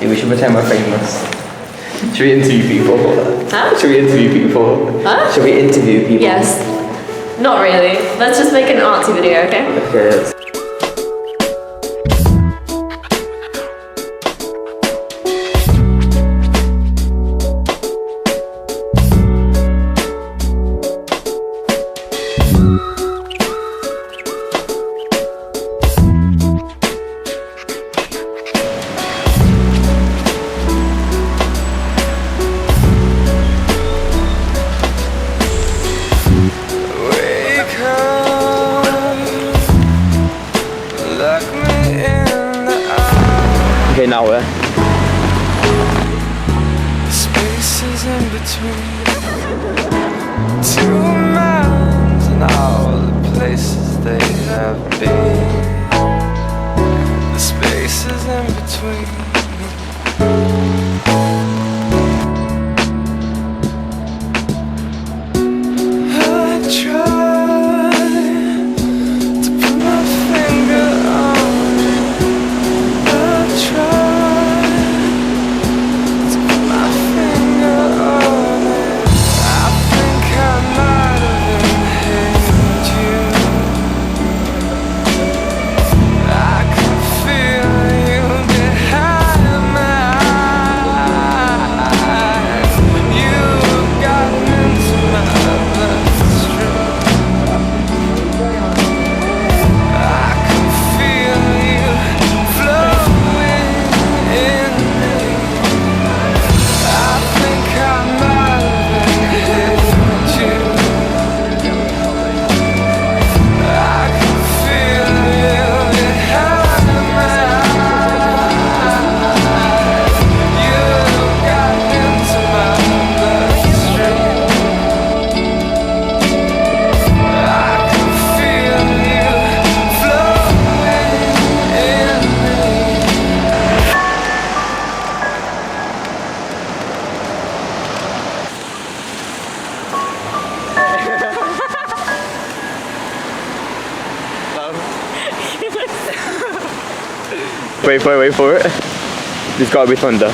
Yeah, we should pretend we're famous. Should we interview people? Huh? Should we interview people? Huh? Should we interview people? Yes. Not really. Let's just make an artsy video, okay? Okay. Okay, now where? Spaces in between two minds and all the places they have been. The spaces in between. I try to put my finger on it. I try to put my finger on it. I think I might have inhaled you. I can feel you behind my eyes. You've gotten into my bloodstream. I can feel you flowing in me. I think I might have inhaled you. I can feel you behind my eyes. You've gotten into my bloodstream. I can feel you flowing in me. Wait for it. There's gotta be thunder.